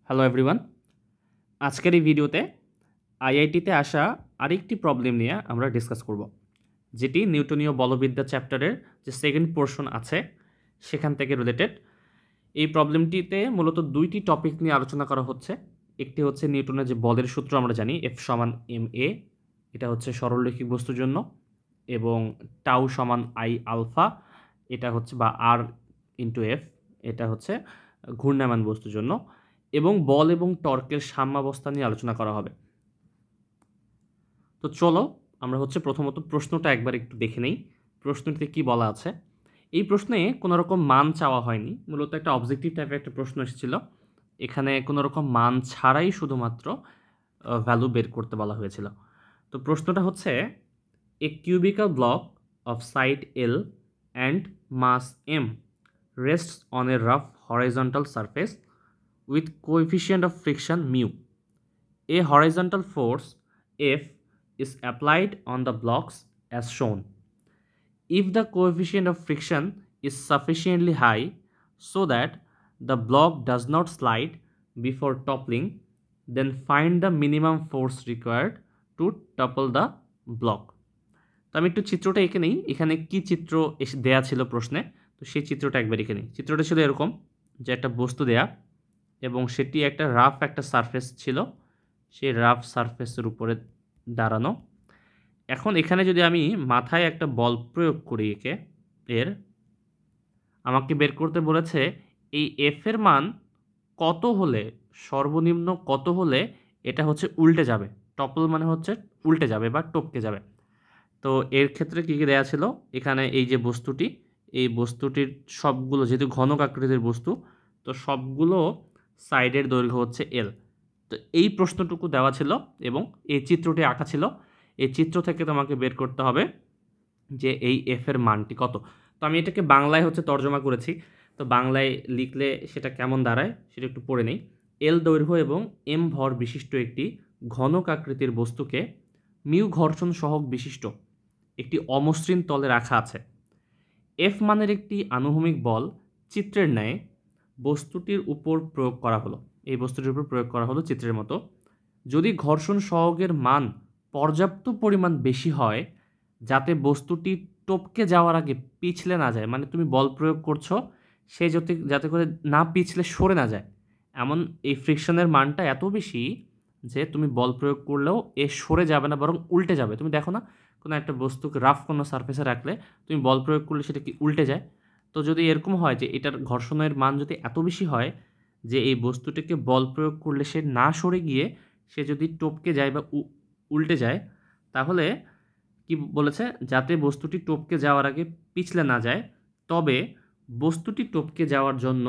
Hello everyone, আজকের এই ভিডিওতে আইআইটিতে আসা আরেকটি প্রবলেম নিয়ে আমরা ডিসকাস করব, যেটি নিউটনীয় বলবিদ্যা চ্যাপ্টারের যে সেকেন্ড পোর্শন আছে সেখান থেকে রিলেটেড। এই প্রবলেমটিতে মূলত দুইটি টপিক নিয়ে আলোচনা করা হচ্ছে। একটি হচ্ছে নিউটনের যে বলের সূত্র আমরা জানি এফ সমান এম এ, এটা হচ্ছে সরলরৈখিক বস্তুর জন্য, এবং টাউ সমান আই আলফা, এটা হচ্ছে বা আর ইন্টু এফ, এটা হচ্ছে ঘূর্ণায়মান বস্তুর জন্য, এবং বল এবং টর্কের সাম্যাবস্থা নিয়ে আলোচনা করা হবে। তো চলো আমরা প্রথমত প্রশ্নটা একবার একটু দেখে নেই। প্রশ্নটিতে কি বলা আছে? এই প্রশ্নে কোনো রকম মান চাওয়া হয়নি, মূলত একটা অবজেক্টিভ টাইপের একটা প্রশ্ন এসেছিল। এখানে কোনো রকম মান ছাড়াই শুধুমাত্র ভ্যালু বের করতে বলা হয়েছিল। তো প্রশ্নটা হচ্ছে, a cubical block of side L and mass M rests on a rough horizontal surface with coefficient of friction mu. A horizontal force F is applied on the blocks as shown. If the coefficient of friction is sufficiently high so that the block does not slide before toppling, then find the minimum force required to topple the block. তো আমি একটু চিত্রটা এঁকে নিই, এখানে কি চিত্র এসে দেয়া ছিল প্রশ্নে, তো সেই চিত্রটা একবার এঁকে নিই। চিত্রটা ছিল এরকম যে একটা বস্তু দেয়া এবং সেটি একটা রাফ একটা সারফেস ছিল, সেই রাফ সারফেসের উপরে দাঁড়ানো। এখন এখানে যদি আমি মাথায় একটা বল প্রয়োগ করি একে, এর আমাকে বের করতে বলেছে এই এফ এর মান কত হলে, সর্বনিম্ন কত হলে এটা উল্টে যাবে। টপল মানে উল্টে যাবে বা টপকে যাবে। তো এর ক্ষেত্রে কী কী দেওয়া ছিল, এখানে এই যে বস্তুটি, এই বস্তুটির সবগুলো যেহেতু ঘনক আকৃতির বস্তু, তো সবগুলো সাইডের দৈর্ঘ্য হচ্ছে এল। তো এই প্রশ্নটুকু দেওয়া ছিল এবং এই চিত্রটি আঁকা ছিল। এই চিত্র থেকে তোমাকে বের করতে হবে যে এই এফ এর মানটি কত। তো আমি এটাকে বাংলায় তর্জমা করেছি, তো বাংলায় লিখলে সেটা কেমন দাঁড়ায় সেটা একটু পড়ে নেই। এল দৈর্ঘ্য এবং এম ভর বিশিষ্ট একটি ঘনক আকৃতির বস্তুকে মিউ ঘর্ষণ সহগ বিশিষ্ট একটি অমসৃণ তলে রাখা আছে। এফ মানের একটি আনুভূমিক বল চিত্রের ন্যায় বস্তুটির উপর প্রয়োগ করা হলো, এই বস্তুটির উপর প্রয়োগ করা হলো চিত্রের মতো। যদি ঘর্ষণ সহগের মান পর্যাপ্ত পরিমাণ বেশি হয় যাতে বস্তুটি টপকে যাওয়ার আগে পিছলে না যায়, মানে তুমি বল প্রয়োগ করছো সে যাতে করে না পিছলে সরে না যায়, এমন এই ফ্রিকশনের মানটা এত বেশি যে তুমি বল প্রয়োগ করলেও এ সরে যাবে না, বরং উল্টে যাবে। তুমি দেখো না, কোনো একটা বস্তুকে রাফ কোনো সারফেসে রাখলে তুমি বল প্রয়োগ করলে সেটা কি উল্টে যায়। তো যদি এরকম হয় যে এটার ঘর্ষণের মান যদি এত বেশি হয় যে এই বস্তুটিকে বল প্রয়োগ করলে সে না সরে গিয়ে সে যদি টপকে যায় বা উল্টে যায়, তাহলে কি বলেছে, যাতে বস্তুটি টপকে যাওয়ার আগে পিছলে না যায়, তবে বস্তুটি টপকে যাওয়ার জন্য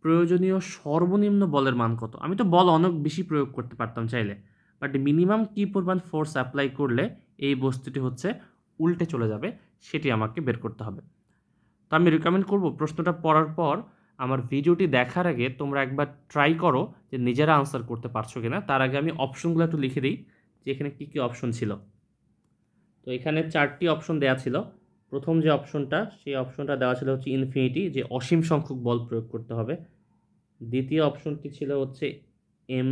প্রয়োজনীয় সর্বনিম্ন বলের মান কত। আমি তো বল অনেক বেশি প্রয়োগ করতে পারতাম চাইলে, বাট মিনিমাম কী পরিমাণ ফোর্স অ্যাপ্লাই করলে এই বস্তুটি উল্টে চলে যাবে সেটি আমাকে বের করতে হবে। তো আমি রিকমেন্ড করব প্রশ্নটা পড়ার পর আমার ভিডিওটি দেখার আগে তোমরা একবার ট্রাই করো যে নিজেরা আনসার করতে পারছো কিনা। তার আগে আমি অপশনগুলো একটু লিখে দিই যে এখানে কী কী অপশন ছিল। তো এখানে 4টি অপশন দেওয়া ছিল। প্রথম যে অপশনটা, সেই অপশনটা দেওয়া ছিল ইনফিনিটি, যে অসীম সংখ্যক বল প্রয়োগ করতে হবে। দ্বিতীয় অপশনটি ছিল এম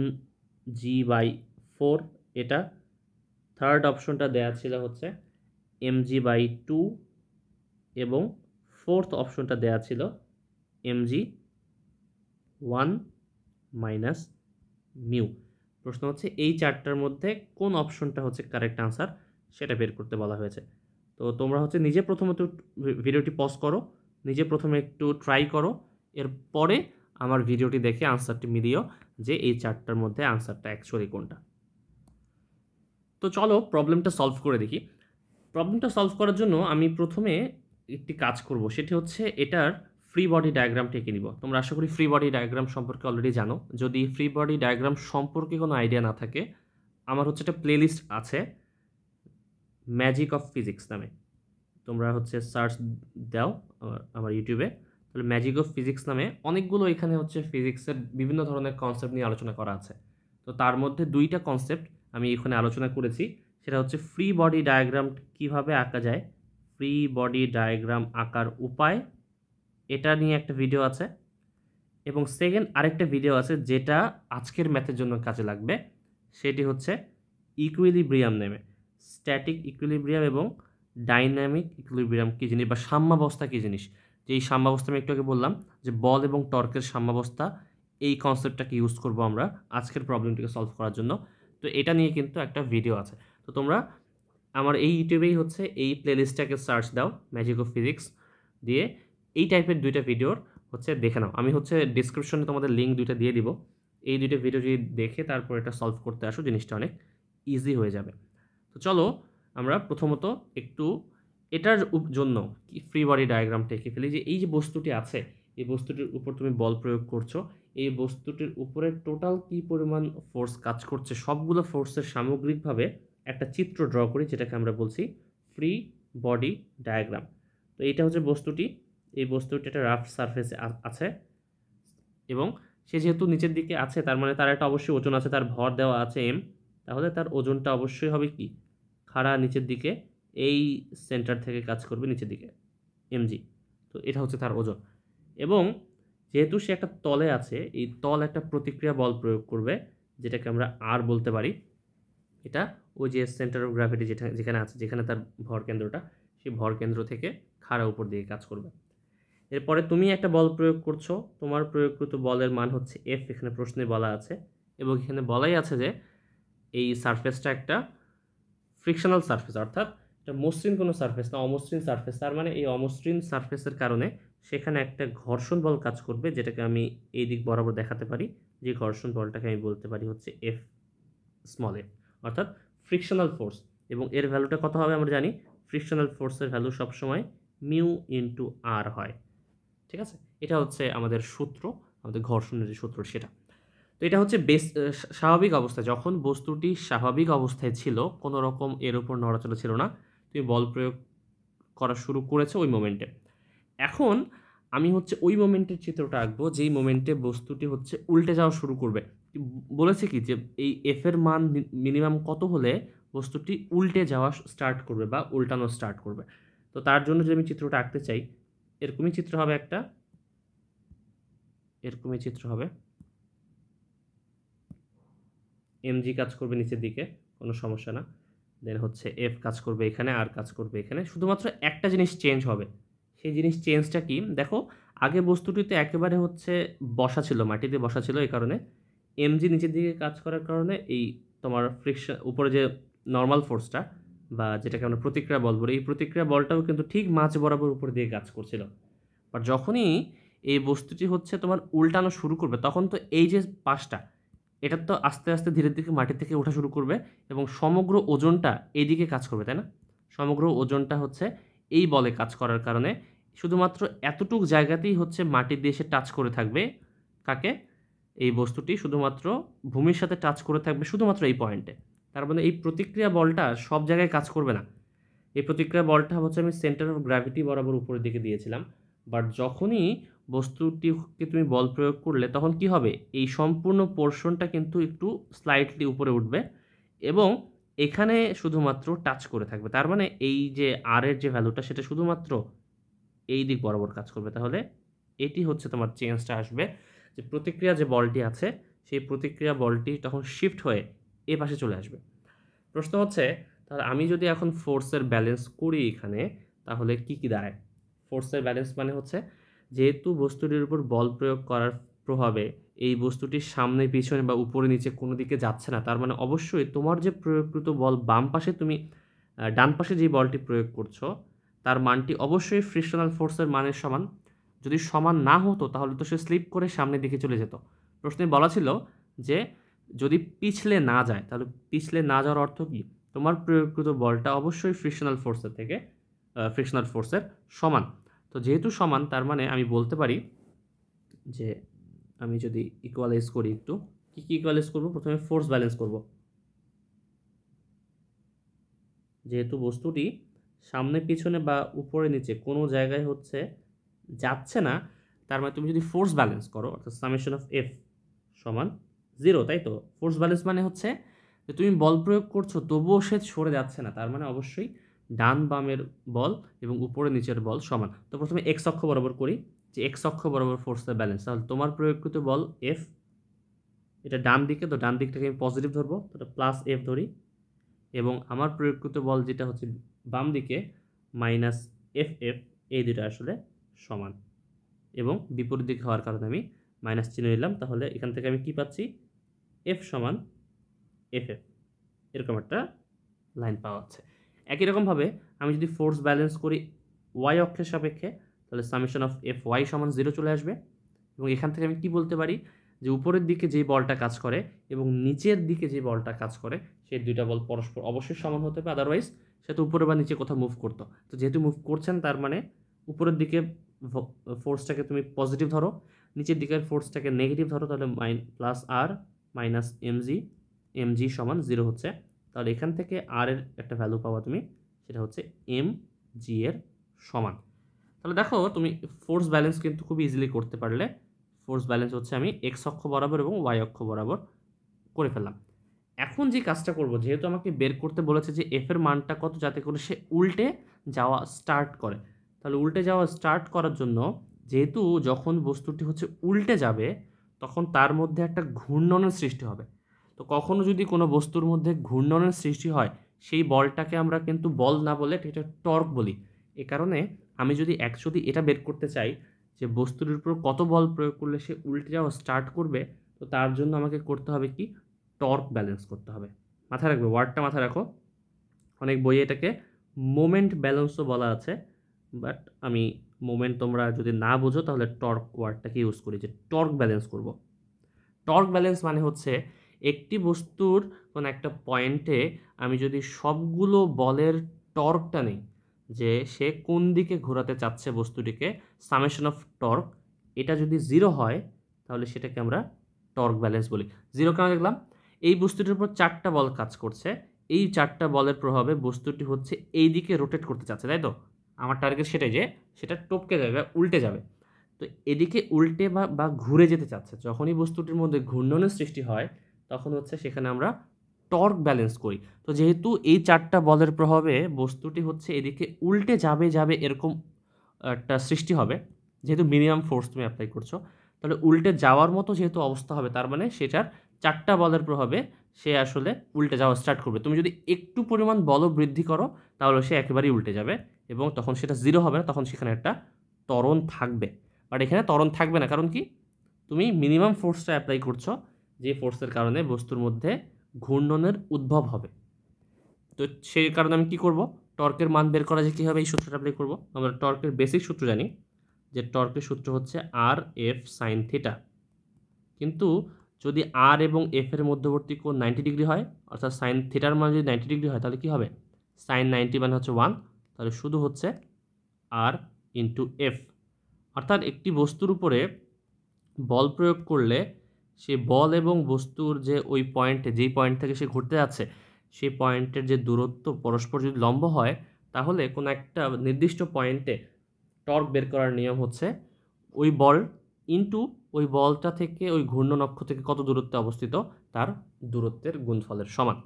জি বাই 4, এটা। থার্ড অপশনটা দেওয়া ছিল এম জি বাই 2, এবং ফোর্থ অপশনটা দেওয়া ছিল এম জি 1 মাইনাস মিউ। প্রশ্ন এই 4টার মধ্যে কোন অপশনটা কারেক্ট আনসার সেটা বের করতে বলা হয়েছে। তো তোমরা নিজে প্রথমত ভিডিওটি পজ করো, নিজে প্রথমে একটু ট্রাই করো, এরপরে আমার ভিডিওটি দেখে আনসারটি মিলিও যে এই 4টার মধ্যে আনসারটা অ্যাকচুয়ালি কোনটা। তো চলো প্রবলেমটা সলভ করে দেখি। প্রবলেমটা সলভ করার জন্য আমি প্রথমে একটি কাজ করব, সেটি এটার ফ্রি বডি ডায়াগ্রামটা এঁকে নিব। তোমরা আশা করি ফ্রি বডি ডায়াগ্রাম সম্পর্কে অলরেডি জানো। যদি ফ্রি বডি ডায়াগ্রাম সম্পর্কে কোনো আইডিয়া না থাকে, আমার একটা প্লেলিস্ট আছে ম্যাজিক অফ ফিজিক্স নামে, তোমরা সার্চ দাও আমার ইউটিউবে, তাহলে ম্যাজিক অফ ফিজিক্স নামে অনেকগুলো এখানে ফিজিক্সের বিভিন্ন ধরনের কনসেপ্ট নিয়ে আলোচনা করা আছে। তো তার মধ্যে 2টা কনসেপ্ট আমি এখানে আলোচনা করেছি, সেটা ফ্রি বডি ডায়াগ্রাম কিভাবে আঁকা যায়, ফ্রি বডি ডায়াগ্রাম আঁকার উপায়, এটা নিয়ে একটা ভিডিও আছে, এবং সেকেন্ড আরেকটা ভিডিও আছে যেটা আজকের ম্যাথের জন্য কাজে লাগবে, সেটি হচ্ছে ইকুইলিব্রিয়াম নেমে, স্ট্যাটিক ইকুইলিব্রিয়াম এবং ডাইনামিক ইকুইলিব্রিয়াম কী জিনিস বা সাম্যাবস্থা কী জিনিস। যে এই সাম্যাবস্থা আমি একটু আগে বললাম যে বল এবং টর্কের সাম্যাবস্থা, এই কনসেপ্টটাকে ইউজ করব আমরা আজকের প্রবলেমটিকে সলভ করার জন্য। তো এটা নিয়ে কিন্তু একটা ভিডিও আছে, তো তোমরা আমার এই ইউটিউবেই হচ্ছে এই প্লেলিস্টটাকে সার্চ দাও ম্যাজিক অফ ফিজিক্স দিয়ে, এই টাইপের দুইটা ভিডিওর হচ্ছে দেখে নাও। আমি হচ্ছে ডিসক্রিপশনে তোমাদের লিঙ্ক দুইটা দিয়ে দিব, এই দুইটা ভিডিও যদি দেখে তারপর এটা সলভ করতে আসো, জিনিসটা অনেক ইজি হয়ে যাবে। তো চলো আমরা প্রথমত একটু এটার জন্য কি ফ্রি বডি ডায়াগ্রামটা এঁকে ফেলি। যে এই যে বস্তুটি আছে, এই বস্তুটির উপর তুমি বল প্রয়োগ করছো, এই বস্তুটির উপরে টোটাল কী পরিমাণ ফোর্স কাজ করছে, সবগুলো ফোর্সের সামগ্রিকভাবে একটা চিত্র ড্র করি, যেটাকে আমরা বলছি ফ্রি বডি ডায়াগ্রাম। তো এইটা হচ্ছে বস্তুটি, এই বস্তুটি একটা রাফ সারফেসে আছে এবং সে যেহেতু নিচের দিকে আছে তার মানে তার একটা অবশ্যই ওজন আছে, তার ভর দেওয়া আছে এম, তাহলে তার ওজনটা অবশ্যই হবে কি খাড়া নিচের দিকে, এই সেন্টার থেকে কাজ করবে নিচের দিকে এমজি। তো এটা হচ্ছে তার ওজন এবং যেহেতু সে একটা তলে আছে, এই তল একটা প্রতিক্রিয়া বল প্রয়োগ করবে যেটাকে আমরা আর বলতে পারি। এটা ওই যে সেন্টার অফ গ্র্যাভিটি যেখানে আছে, যেখানে তার ভর কেন্দ্রটা, সেই ভর কেন্দ্র থেকে খাড়া উপর দিকে কাজ করবে। এরপরে তুমি একটা বল প্রয়োগ করছো, তোমার প্রয়োগকৃত বলের মান হচ্ছে এফ, এখানে প্রশ্নে বলা আছে এবং এখানে বলাই আছে যে এই সারফেসটা একটা ফ্রিকশনাল সারফেস, অর্থাৎ এটা মসৃণ কোনো সারফেস না, অমসৃণ সারফেস। তার মানে এই অমসৃণ সারফেসের কারণে সেখানে একটা ঘর্ষণ বল কাজ করবে, যেটাকে আমি এই দিক বরাবর দেখাতে পারি, যে ঘর্ষণ বলটাকে আমি বলতে পারি হচ্ছে এফ স্মল এফ, অর্থাৎ ফ্রিকশনাল ফোর্স। এবং এর ভ্যালুটা কত হবে আমরা জানি, ফ্রিকশনাল ফোর্সের ভ্যালু সবসময় মিউ ইন্টু আর হয়। ঠিক আছে, এটা হচ্ছে আমাদের সূত্র, আমাদের ঘর্ষণের যে সূত্র সেটা। তো এটা হচ্ছে স্বাভাবিক অবস্থা, যখন বস্তুটি স্বাভাবিক অবস্থায় ছিল, কোনো রকম এর উপর নড়াচড়া ছিল না, তুমি বল প্রয়োগ করা শুরু করেছো ওই মোমেন্টে। এখন আমি হচ্ছে ওই মোমেন্টের চিত্রটা আঁকবো যেই মোমেন্টে বস্তুটি হচ্ছে উল্টে যাওয়া শুরু করবে। বলেছে কি যে এই এফ এর মান মিনিমাম কত হলে বস্তুটি উল্টে যাওয়া স্টার্ট করবে বা উল্টানো স্টার্ট করবে। তো তার জন্য যদি আমি চিত্রটা আঁকতে চাই, এরকমই চিত্র হবে একটা, এরকমই চিত্র হবে, এমজি কাজ করবে নিচের দিকে, কোনো সমস্যা না, দেন হচ্ছে এফ কাজ করবে এখানে, আর কাজ করবে এখানে, শুধুমাত্র একটা জিনিস চেঞ্জ হবে। সেই জিনিস চেঞ্জটা কি দেখো, আগে বস্তুটিতে একেবারে হচ্ছে বসা ছিল, মাটিতে বসা ছিল, এই কারণে এমজি নিচের দিকে কাজ করার কারণে এই তোমার ফ্রিকশন উপরে যে নর্মাল ফোর্সটা বা যেটাকে আমরা প্রতিক্রিয়া বল বলি, এই প্রতিক্রিয়া বলটাও কিন্তু ঠিক মাঝ বরাবর উপর দিয়ে কাজ করছিল। বাট যখনই এই বস্তুটি হচ্ছে তোমার উল্টানো শুরু করবে, তখন তো এই যে পাশটা, এটা তো আস্তে আস্তে ধীরে ধীরে মাটি থেকে ওঠা শুরু করবে এবং সমগ্র ওজনটা এইদিকে কাজ করবে, তাই না? সমগ্র ওজনটা হচ্ছে এই বলে কাজ করার কারণে শুধুমাত্র এতটুক জায়গাতেই হচ্ছে মাটির দিয়ে এসে টাচ করে থাকবে, কাকে? এই বস্তুটি শুধুমাত্র ভূমির সাথে টাচ করে থাকবে শুধুমাত্র এই পয়েন্টে। তার মানে এই প্রতিক্রিয়া বলটা সব জায়গায় কাজ করবে না। এই প্রতিক্রিয়া বলটা হচ্ছে আমি সেন্টার অফ গ্র্যাভিটি বরাবর উপরের দিকে দিয়েছিলাম, বাট যখনই বস্তুটিকে তুমি বল প্রয়োগ করলে তখন কি হবে, এই সম্পূর্ণ পোর্শনটা কিন্তু একটু স্লাইটলি উপরে উঠবে এবং এখানে শুধুমাত্র টাচ করে থাকবে। তার মানে এই যে আর এর যে ভ্যালুটা সেটা শুধুমাত্র এই দিক বরাবর কাজ করবে। তাহলে এটি হচ্ছে তোমার চেঞ্জটা আসবে, যে প্রতিক্রিয়া যে বলটি আছে সেই প্রতিক্রিয়া বলটি তখন শিফট হয়ে এ পাশে চলে আসবে। প্রশ্ন হচ্ছে তাহলে আমি যদি এখন ফোর্সের ব্যালেন্স করি এখানে, তাহলে কি কি দাঁড়ায়? ফোর্সের ব্যালেন্স মানে হচ্ছে যেহেতু বস্তুটির উপর বল প্রয়োগ করার প্রভাবে এই বস্তুটির সামনে পিছনে বা উপরে নিচে কোনো দিকে যাচ্ছে না, তার মানে অবশ্যই তোমার যে প্রয়োগকৃত বল বাম পাশে তুমি ডান পাশে যে বলটি প্রয়োগ করছো তার মানটি অবশ্যই ফ্রিকশনাল ফোর্সের মানের সমান। যদি সমান না হতো তাহলে তো সে স্লিপ করে সামনের দিকে চলে যেত। প্রশ্নে বলা ছিল যে যদি পিছলে না যায়, তাহলে পিছলে না যাওয়ার অর্থ কি, তোমার প্রয়োগকৃত বলটা অবশ্যই ফ্রিকশনাল ফোর্সের সমান। তো যেহেতু সমান তার মানে আমি বলতে পারি যে আমি যদি ইকুয়ালাইজ করি, একটু কি কি ইকুয়ালাইজ করবো, প্রথমে ফোর্স ব্যালেন্স করব। যেহেতু বস্তুটি সামনে পিছনে বা উপরে নিচে কোনো জায়গায় হচ্ছে যাচ্ছে না, তার মানে তুমি যদি ফোর্স ব্যালেন্স করো অর্থাৎ সামেশন অফ এফ সমান 0, তাই তো? ফোর্স ব্যালেন্স মানে হচ্ছে যে তুমি বল প্রয়োগ করছো তবুও সে সরে যাচ্ছে না, তার মানে অবশ্যই ডান বামের বল এবং উপরে নিচের বল সমান। তো প্রথমে এক্স অক্ষ বরাবর করি, যে এক্স অক্ষ বরাবর ফোর্সের ব্যালেন্স, তাহলে তোমার প্রয়োগকৃত বল এফ, এটা ডান দিকে, তো ডান দিকটাকে আমি পজিটিভ ধরবো, তো প্লাস এফ ধরি, এবং আমার প্রয়োগকৃত বল যেটা হচ্ছে বাম দিকে মাইনাস এফ এফ, এই দুটো আসলে সমান, এবং বিপরীত দিকে হওয়ার কারণে আমি মাইনাস চিহ্ন নিলাম। তাহলে এখান থেকে আমি কি পাচ্ছি, এফ সমান এফ এফ, এরকম একটা লাইন পাওয়া যাচ্ছে। একই রকমভাবে আমি যদি ফোর্স ব্যালেন্স করি ওয়াই অক্ষের সাপেক্ষে, তাহলে সামেশন অফ এফ ওয়াই সমান 0 চলে আসবে, এবং এখান থেকে আমি কি বলতে পারি যে উপরের দিকে যেই বলটা কাজ করে এবং নিচের দিকে যে বলটা কাজ করে সেই দুইটা বল পরস্পর অবশ্যই সমান হতে হবে, আদারওয়াইজ সে তো উপরে বা নিচে কোথাও মুভ করতো। তো যেহেতু মুভ করছেন তার মানে উপরের দিকে ফোর্সটাকে তুমি পজিটিভ ধরো, নিচের দিকের ফোর্সটাকে নেগেটিভ ধরো, তাহলে প্লাস আর মাইনাস এমজি সমান 0 হচ্ছে। তাহলে এখান থেকে আর এর একটা ভ্যালু পাওয়া তুমি, সেটা হচ্ছে এম জি এর সমান। তাহলে দেখো তুমি ফোর্স ব্যালেন্স কিন্তু খুব ইজিলি করতে পারলে। ফোর্স ব্যালেন্স হচ্ছে আমি এক্স অক্ষ বরাবর এবং ওয়াই অক্ষ বরাবর করে ফেললাম। এখন যে কাজটা করব, যেহেতু আমাকে বের করতে বলেছে যে এফ এর মানটা কত, যাতে করে সে উল্টে যাওয়া স্টার্ট করে, তাহলে উল্টে যাওয়া স্টার্ট করার জন্য যেহেতু যখন বস্তুটি হচ্ছে উল্টে যাবে তখন তার মধ্যে একটা ঘূর্ণনের সৃষ্টি হবে। তো কখনো যদি কোনো বস্তুর মধ্যে ঘূর্ণনের সৃষ্টি হয় সেই বলটাকে আমরা কিন্তু বল না বলে এটা টর্ক বলি। এ কারণে আমি যদি অ্যাকচুয়ালি এটা বের করতে চাই যে বস্তুর উপর কত বল প্রয়োগ করলে সে উল্টে যাওয়া স্টার্ট করবে, তো তার জন্য আমাকে করতে হবে কি, টর্ক ব্যালেন্স করতে হবে। মাথায় রাখবে, ওয়ার্ডটা মাথায় রাখো। অনেক বইয়ে এটাকে মোমেন্ট ব্যালেন্সও বলা আছে, বাট আমি মোমেন্ট তোমরা যদি না বোঝো তাহলে টর্ক ওয়ার্ডটাকে ইউজ করি, যে টর্ক ব্যালেন্স করব। টর্ক ব্যালেন্স মানে হচ্ছে একটি বস্তুর কোনো একটা পয়েন্টে আমি যদি সবগুলো বলের টর্কটা নিই, যে সে কোন দিকে ঘোরাতে চাচ্ছে বস্তুটিকে, সামেশন অফ টর্ক, এটা যদি 0 হয় তাহলে সেটাকে আমরা টর্ক ব্যালেন্স বলি। 0 কেন দেখলাম, এই বস্তুটির উপর 4টা বল কাজ করছে, এই 4টা বলের প্রভাবে বস্তুটি হচ্ছে এই দিকে রোটেট করতে চাচ্ছে, তাই তো? আমার টার্গেট সেটাই যে সেটা টপকে যাবে, উল্টে যাবে। তো এদিকে উল্টে বা ঘুরে যেতে চাচ্ছে, যখনই বস্তুটির মধ্যে ঘূর্ণনের সৃষ্টি হয় তখন হচ্ছে সেখানে আমরা টর্ক ব্যালেন্স করি। তো যেহেতু এই 4টা বলের প্রভাবে বস্তুটি হচ্ছে এদিকে উল্টে যাবে এরকম একটা সৃষ্টি হবে, যেহেতু মিনিমাম ফোর্স তুমি অ্যাপ্লাই করছো, তাহলে উল্টে যাওয়ার মতো যেহেতু অবস্থা হবে, তার মানে সেটার 4টা বলের প্রভাবে সে আসলে উল্টে যাওয়া স্টার্ট করবে। তুমি যদি একটু পরিমাণ বল বৃদ্ধি করো তাহলে সে একেবারেই উল্টে যাবে, এবং তখন সেটা 0 হবে না, তখন সেখানে একটা ত্বরণ থাকবে। বাট এখানে ত্বরণ থাকবে না, কারণ কি, তুমি মিনিমাম ফোর্সটা অ্যাপ্লাই করছো, যে ফোর্সের কারণে বস্তুর মধ্যে ঘূর্ণনের উদ্ভব হবে। তো সেই কারণে আমি কি করব, টর্কের মান বের করা যায় কীভাবে, এই সূত্রটা অ্যাপ্লাই করব। আমরা টর্কের বেসিক সূত্র জানি, যে টর্কের সূত্র হচ্ছে আর এফ সাইন থিটা। কিন্তু যদি আর এবং এফ এর মধ্যবর্তী কোণ 90 ডিগ্রি হয়, অর্থাৎ সাইন থিটার মান যদি 90 ডিগ্রি হয়, তাহলে কী হবে, সাইন 90 মানে হচ্ছে 1, তাহলে শুধু হচ্ছে আর ইন্টু এফ। অর্থাৎ একটি বস্তুর উপরে বল প্রয়োগ করলে সে বল এবং বস্তুর যে ওই পয়েন্টে, যেই পয়েন্ট থেকে সে ঘুরতে যাচ্ছে সেই পয়েন্টের যে দূরত্ব পরস্পর যদি লম্ব হয়, তাহলে কোনো একটা নির্দিষ্ট পয়েন্টে টর্ক বের করার নিয়ম হচ্ছে ওই বল ইন্টু ওই বলটা থেকে ওই ঘূর্ণন অক্ষ থেকে কত দূরত্বে অবস্থিত তার দূরত্বের গুণফলের সমান।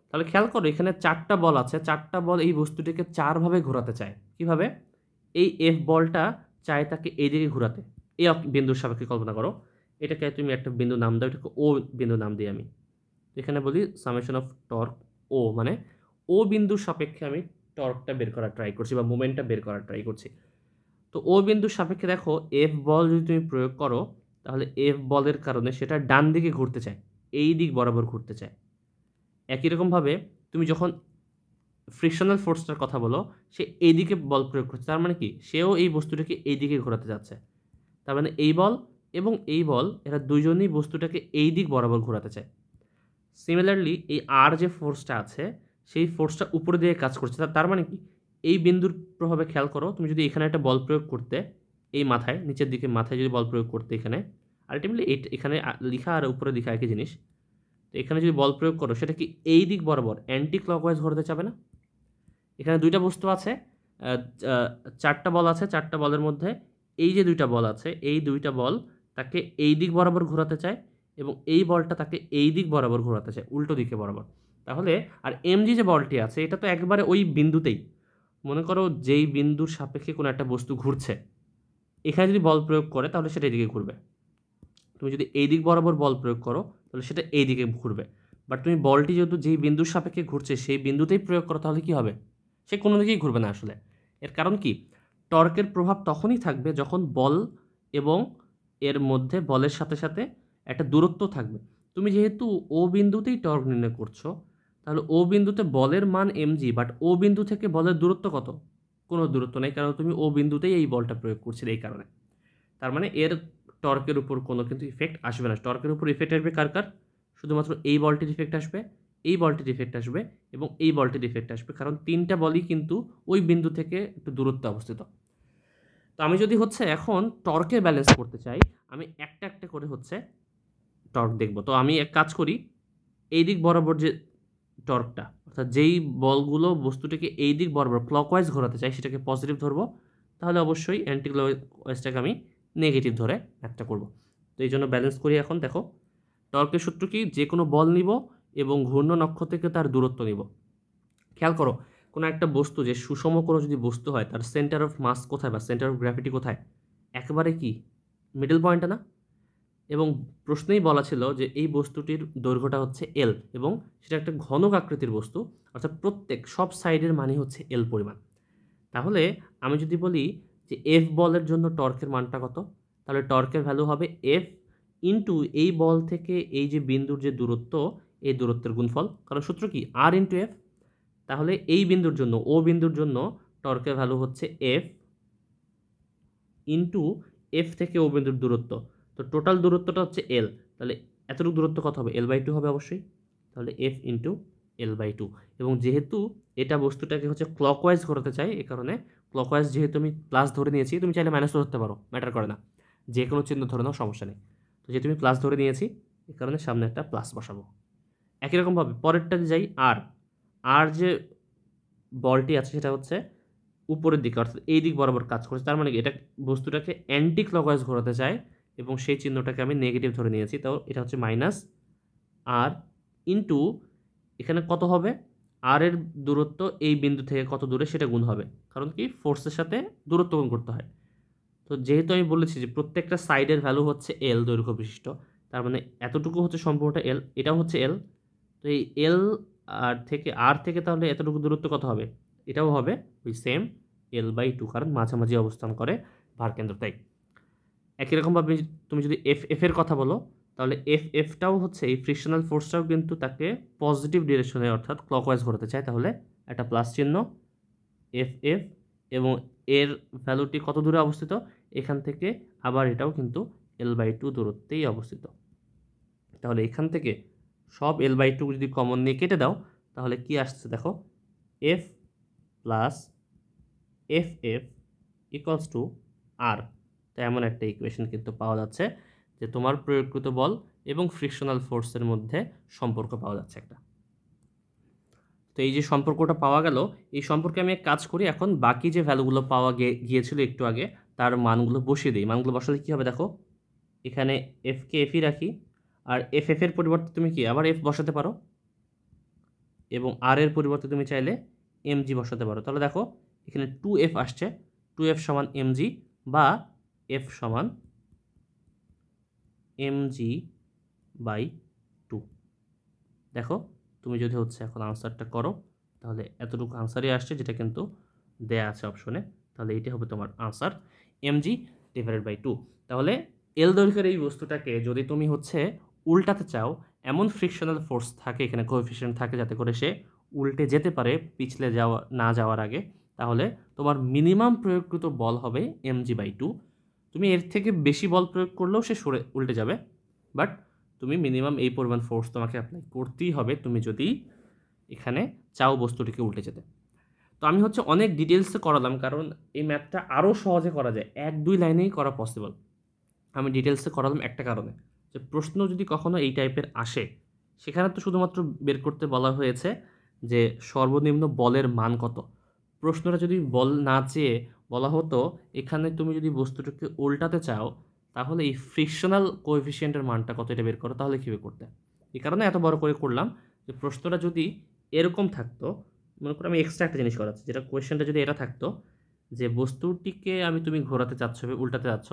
তাহলে খেয়াল করো, এখানে 4টা বল আছে, 4টা বল এই বস্তুটিকে 4ভাবে ঘোরাতে চায়। কিভাবে, এই এফ বলটা চায় তাকে এই দিকে ঘোরাতে, এই বিন্দুর সাপেক্ষে কল্পনা করো, এটাকে তুমি একটা বিন্দু নাম দাও, এটাকে ও বিন্দু নাম দিই আমি। এখানে বলি সামেশন অফ টর্ক ও, মানে ও বিন্দুর সাপেক্ষে আমি টর্কটা বের করার ট্রাই করছি বা মোমেন্টটা বের করার ট্রাই করছি। তো ও বিন্দুর সাপেক্ষে দেখো এফ বল যদি তুমি প্রয়োগ করো, তাহলে এফ বলের কারণে সেটা ডান দিকে ঘুরতে চায়, এই দিক বরাবর ঘুরতে চায়। একই রকমভাবে তুমি যখন ফ্রিকশনাল ফোর্সটার কথা বলো, সে এই দিকে বল প্রয়োগ করছে, তার মানে কি, সেও এই বস্তুটাকে এই দিকে ঘোরাতে যাচ্ছে। তার মানে এই বল এবং এই বল এরা দুজনেই বস্তুটাকে এই দিক বরাবর ঘোরাতে চায়। সিমিলারলি এই আর যে ফোর্সটা আছে সেই ফোর্সটা উপরে দিয়ে কাজ করছে, তার মানে কি, এই বিন্দুর প্রভাবে খেয়াল করো, তুমি যদি এখানে একটা বল প্রয়োগ করতে, এই মাথায় নিচের দিকে মাথায় যদি বল প্রয়োগ করতে, এখানে আলটিমেটলি এখানে লিখা আর উপরে লিখা একই জিনিস, তো এখানে যদি বল প্রয়োগ করো সেটা কি এই দিক বরাবর অ্যান্টি ক্লকওয়াইজ ঘোরাতে চাবে না। এখানে দুইটা বস্তু আছে, 4টা বল আছে, 4টা বলের মধ্যে এই যে 2টা বল আছে, এই 2টা বল তাকে এই দিক বরাবর ঘোরাতে চায় এবং এই বলটা তাকে এই দিক বরাবর ঘোরাতে চায়, উল্টো দিকে বরাবর। তাহলে আর এমজি যে বলটি আছে এটা তো একবারে ওই বিন্দুতেই, মনে করো যেই বিন্দুর সাপেক্ষে কোনো একটা বস্তু ঘুরছে, এখানে যদি বল প্রয়োগ করে তাহলে সেটা এদিকে ঘুরবে। তুমি যদি এই দিক বরাবর বল প্রয়োগ করো তাহলে সেটা এই দিকে ঘুরবে। বাট তুমি বলটি যেহেতু যেই বিন্দুর সাপেক্ষে ঘুরছে সেই বিন্দুতেই প্রয়োগ করো তাহলে কি হবে? সে কোনো দিকেই ঘুরবে না আসলে। এর কারণ কি? টর্কের প্রভাব তখনই থাকবে যখন বল এবং এর মধ্যে বলের সাথে সাথে একটা দূরত্ব থাকবে। তুমি যেহেতু ও বিন্দুতেই টর্ক নির্ণয় করছো, তাহলে ও বিন্দুতে বলের মান mg, বাট ও বিন্দু থেকে বলের দূরত্ব কত? কোনো দূরত্ব নেই, কারণ তুমি ও বিন্দুতেই এই বলটা প্রয়োগ করছিলে এই কারণে। তার মানে এর টর্কের উপর কোনো কিন্তু ইফেক্ট আসবে না। টর্কের উপর ইফেক্ট আসবে কার কার? শুধুমাত্র এই বলটির ইফেক্ট আসবে, এই বলটির ইফেক্ট আসবে এবং এই বলটির ইফেক্ট আসবে, কারণ তিনটা বলই কিন্তু ওই বিন্দু থেকে একটু দূরত্বে অবস্থিত। তো আমি যদি হচ্ছে এখন টর্কে ব্যালেন্স করতে চাই, আমি একটা একটা করে হচ্ছে টর্ক দেখব। তো আমি এক কাজ করি, এই দিক বরাবর যে টর্কটা, অর্থাৎ যেই বলগুলো বস্তুটাকে এই দিক বরাবর ক্লকওয়াইজ ঘোরাতে চাই সেটাকে পজিটিভ ধরবো, তাহলে অবশ্যই অ্যান্টি ক্লকওয়াইজটাকে আমি নেগেটিভ ধরে একটা করব। তো এই জন্য ব্যালেন্স করি। এখন দেখো টর্কের সূত্র কি? যে কোনো বল নিব এবং ঘূর্ণন অক্ষ থেকে তার দূরত্ব নিব। খেয়াল করো, কোনো একটা বস্তু যে সুষম কোনো যদি বস্তু হয় তার সেন্টার অফ মাস কোথায় বা সেন্টার অফ গ্র্যাভিটি কোথায়? একেবারে কি মিডল পয়েন্টে না? এবং প্রশ্নেই বলা ছিল যে এই বস্তুটির দৈর্ঘ্যটা হচ্ছে এল এবং সেটা একটা ঘনক আকৃতির বস্তু, অর্থাৎ প্রত্যেক সব সাইডের মানই হচ্ছে এল পরিমাণ। তাহলে আমি যদি বলি যে এফ বলের জন্য টর্কের মানটা কত, তাহলে টর্কের ভ্যালু হবে এফ ইন্টু এই বল থেকে এই যে বিন্দুর যে দূরত্ব, এই দূরত্বের গুণফল, কারণ সূত্র কি? আর ইন্টু এফ। তাহলে এই বিন্দুর জন্য, ও বিন্দুর জন্য টর্কের ভ্যালু হচ্ছে এফ ইন্টু এফ থেকে ও বিন্দুর দূরত্ব। তো টোটাল দূরত্বটা হচ্ছে এল, তাহলে এতটুকু দূরত্ব কত হবে? L/2 হবে অবশ্যই। তাহলে এফ ইন্টু L/2। এবং যেহেতু এটা বস্তুটাকে হচ্ছে ক্লকওয়াইজ ঘোরাতে চাই, এ কারণে ক্লকওয়াইজ যেহেতু আমি প্লাস ধরে নিয়েছি, তুমি চাইলে মাইনাসও ধরতে পারো, ম্যাটার করে না, যে কোনো চিহ্ন ধরে নাও, সমস্যা নেই। তো যেহেতু আমি প্লাস ধরে নিয়েছি এ কারণে সামনে একটা প্লাস বসাবো। একই রকমভাবে পরেরটাতে যাই। আর আর যে বলটি আছে সেটা হচ্ছে উপরের দিকে, অর্থাৎ এই দিক বরাবর কাজ করছে, তার মানে কি এটা বস্তুটাকে অ্যান্টি ক্লকওয়াইজ ঘোরাতে চায় এবং সেই চিহ্নটাকে আমি নেগেটিভ ধরে নিয়েছি। তো এটা হচ্ছে মাইনাস আর ইন্টু এখানে কত হবে? আর এর দূরত্ব এই বিন্দু থেকে কত দূরে সেটা গুণ হবে, কারণ কি ফোর্সের সাথে দূরত্ব গুণ করতে হয়। তো যেহেতু আমি বলেছি যে প্রত্যেকটা সাইডের ভ্যালু হচ্ছে এল দৈর্ঘ্য বিশিষ্ট, তার মানে এতটুকু হচ্ছে সম্পূর্ণটা এল, এটাও হচ্ছে এল। তো এই এল আর থেকে তাহলে এতটুকু দূরত্ব কত হবে? এটাও হবে ওই সেম L/2, কারণ মাঝামাঝি অবস্থান করে ভারকেন্দ্র, তাই। একই রকমভাবে তুমি যদি এফ এর কথা বলো, তাহলে এফটাও হচ্ছে এই ফ্রিকশনাল ফোর্সটাও কিন্তু তাকে পজিটিভ ডিরেকশনে অর্থাৎ ক্লকওয়াইজ ঘোরাতে চায়, তাহলে একটা প্লাস চিহ্ন এফ এবং এর ভ্যালুটি কত দূরে অবস্থিত? এখান থেকে আবার এটাও কিন্তু L/2 দূরত্বেই অবস্থিত। তাহলে এখান থেকে সব L/2 যদি কমন নিয়ে কেটে দাও তাহলে কি আসছে দেখো, F plus F equals to R. তো এমন একটা ইকুয়েশন কিন্তু পাওয়া যাচ্ছে যে তোমার প্রয়োগকৃত বল এবং ফ্রিকশনাল ফোর্সের মধ্যে সম্পর্ক পাওয়া যাচ্ছে একটা। তো এই যে সম্পর্কটা পাওয়া গেল, এই সম্পর্কে আমি এক কাজ করি, এখন বাকি যে ভ্যালুগুলো পাওয়া গিয়েছিল একটু আগে তার মানগুলো বসিয়ে দিই। মানগুলো বসালে কী হবে দেখো, এখানে এফকে এফই রাখি, আর এর পরিবর্তে তুমি কি আবার এফ বসাতে পারো এবং আর এর পরিবর্তে তুমি চাইলে mg বসাতে পারো। তাহলে দেখো এখানে 2f আসছে, 2f সমান mg বা f সমান mg/2। দেখো তুমি যদি হচ্ছে এখন আনসারটা করো তাহলে এতটুকু আনসারই আসছে, যেটা কিন্তু দেয়া আছে অপশনে। তাহলে এইটা হবে তোমার আনসার, mg/2। তাহলে এল দৈর্ঘ্যের এই বস্তুটাকে যদি তুমি হচ্ছে উল্টাতে চাও, এমন ফ্রিকশনাল ফোর্স থাকে, এখানে কোএফিসিয়েন্ট থাকে যাতে করে সে উল্টে যেতে পারে পিছলে না যাওয়ার আগে, তাহলে তোমার মিনিমাম প্রয়োগকৃত বল হবে mg/2। তুমি এর থেকে বেশি বল প্রয়োগ করলেও সে উল্টে যাবে, বাট তুমি মিনিমাম এই পরিমাণ ফোর্স তোমাকে অ্যাপ্লাই করতেই হবে তুমি যদি এখানে চাও বস্তুটিকে উল্টে যেতে। তো আমি হচ্ছে অনেক ডিটেলসে করালাম, কারণ এই ম্যাথটা আরও সহজে করা যায়, 1-2 লাইনেই করা পসিবল। আমি ডিটেলসে করালাম একটা কারণে, যে প্রশ্ন যদি কখনো এই টাইপের আসে সেখানে তো শুধুমাত্র বের করতে বলা হয়েছে যে সর্বনিম্ন বলের মান কত। প্রশ্নটা যদি বল না চেয়ে বলা হতো এখানে তুমি যদি বস্তুটাকে উল্টাতে চাও তাহলে এই ফ্রিকশনাল কোএফিসিয়েন্টের মানটা কত এটা বের করো, তাহলে কীভাবে করতে। এই কারণে এত বড় করে করলাম যে প্রশ্নটা যদি এরকম থাকতো, মনে করো আমি এক্সট্রা একটা জিনিস করাচ্ছি, যেটা কোয়েশ্চেনটা যদি এটা থাকতো যে বস্তুটিকে তুমি ঘোরাতে চাচ্ছ, উল্টাতে চাচ্ছ,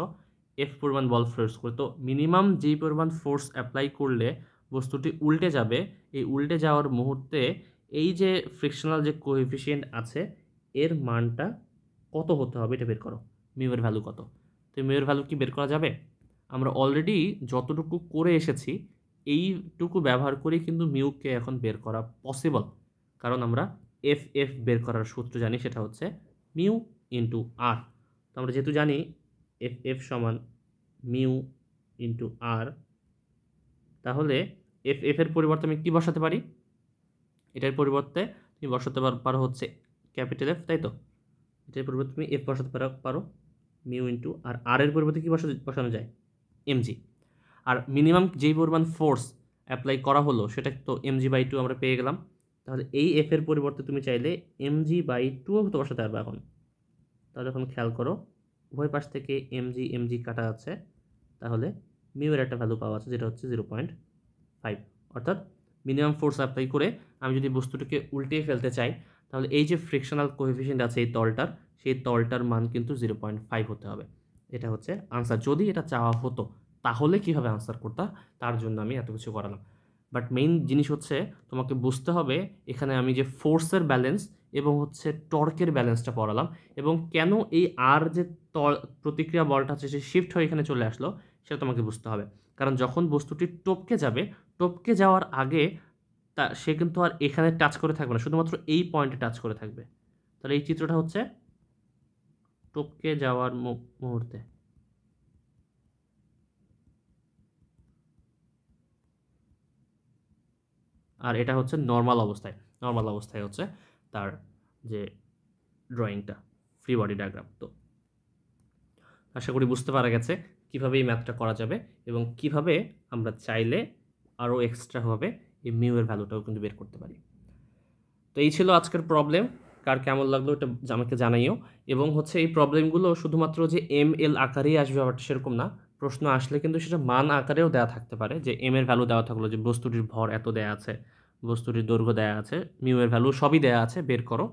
এফ পরিমাণ বল ফোর্স করে, তো মিনিমাম যেই পরিমাণ ফোর্স অ্যাপ্লাই করলে বস্তুটি উল্টে যাবে, এই উল্টে যাওয়ার মুহূর্তে এই যে ফ্রিকশনাল যে কোএফিসিয়েন্ট আছে এর মানটা কত হতে হবে এটা বের করো, মিউয়ের ভ্যালু কত। তো মিউয়ের ভ্যালু কি বের করা যাবে? আমরা অলরেডি যতটুকু করে এসেছি এইটুকু ব্যবহার করেই কিন্তু মিউকে এখন বের করা পসিবল, কারণ আমরা এফ এফ বের করার সূত্র জানি, সেটা হচ্ছে মিউ ইন্টু আর। তো আমরা যেহেতু জানি এফ এফ সমান মিউ ইন্টু আর, তাহলে এফ এফ এর পরিবর্তে আমি কী বসাতে পারি? এটার পরিবর্তে তুমি বসাতে পারো হচ্ছে ক্যাপিটাল এফ, তাই তো? এটার পরিবর্তে তুমি এফ বসাতে পারো মিউ ইন্টু আর, আর এর পরিবর্তে কী বসানো যায়? এমজি। আর মিনিমাম যেই পরিমাণ ফোর্স অ্যাপ্লাই করা হলো সেটা তো mg/2 আমরা পেয়ে গেলাম। তাহলে এই এফ এর পরিবর্তে তুমি চাইলে mg/2 তো বসাতে পারবে এখন। তাহলে এখন খেয়াল করো, উভয় পাশ থেকে mg কাটা আছে, তাহলে মিউ এর একটা ভ্যালু পাওয়া আছে যেটা হচ্ছে 0.5। অর্থাৎ মিনিমাম ফোর্স অ্যাপ্লাই করে আমি যদি বস্তুটিকে উল্টিয়ে ফেলতে চাই, তাহলে এই যে ফ্রিকশনাল কোএফিসিয়েন্ট আছে এই তলটার, সেই তলটার মান কিন্তু 0.5 হতে হবে। এটা হচ্ছে আনসার। যদি এটা চাওয়া হতো তাহলে কীভাবে আনসার করতা, তার জন্য আমি এত কিছু করালাম। বাট মেইন জিনিস হচ্ছে তোমাকে বুঝতে হবে এখানে আমি যে ফোর্সের ব্যালেন্স এবং হচ্ছে টর্কের ব্যালেন্সটা পড়ালাম, এবং কেন এই আর যে প্রতিক্রিয়া বলটা আছে সে শিফট হয়ে এখানে চলে আসলো সেটা তোমাকে বুঝতে হবে। কারণ যখন বস্তুটি টপকে যাবে, টপকে যাওয়ার আগে সে কিন্তু আর এখানে টাচ করে থাকবে না, শুধুমাত্র এই পয়েন্টে টাচ করে থাকবে। তাহলে এই চিত্রটা হচ্ছে টপকে যাওয়ার মুহূর্তে। আর এটা হচ্ছে নর্মাল অবস্থায় হচ্ছে তার যে ড্রয়িংটা, ফ্রি বডি ডায়াগ্রাম। তো আশা করি বুঝতে পারা গেছে কীভাবে এই ম্যাথটা করা যাবে এবং কিভাবে আমরা চাইলে আরও এক্সট্রাভাবে এই মিউ এর ভ্যালুটাও কিন্তু বের করতে পারি। তো এই ছিল আজকের প্রবলেম। কার কেমন লাগলো এটা আমাকে জানাইও। এবং হচ্ছে এই প্রবলেমগুলো শুধুমাত্র যে এল আকারেই আসবে ব্যাপারটা সেরকম না, প্রশ্ন আসলে কিন্তু সেটা মান আকারেও দেওয়া থাকতে পারে, যে এর ভ্যালু দেওয়া থাকলো যে বস্তুটির ভর এত দেয়া আছে, বস্তুটির দৈর্ঘ্য দেয়া আছে, মিউ এর ভ্যালু সবই দেয়া আছে, বের করো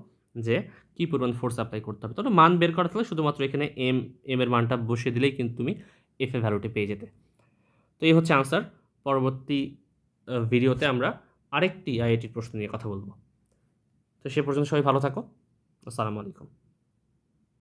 যে কী পরিমাণ ফোর্স অ্যাপ্লাই করতে হবে। তো মান বের করা থাকলে শুধুমাত্র এখানে এম এর মানটা বসিয়ে দিলেই কিন্তু তুমি এফ এর ভ্যালুটি পেয়ে যেতে। তো এই হচ্ছে আনসার। পরবর্তী ভিডিওতে আমরা আরেকটি আইআইটির প্রশ্ন নিয়ে কথা বলবো। তো সে পর্যন্ত সবাই ভালো থাকো। আসসালামু আলাইকুম।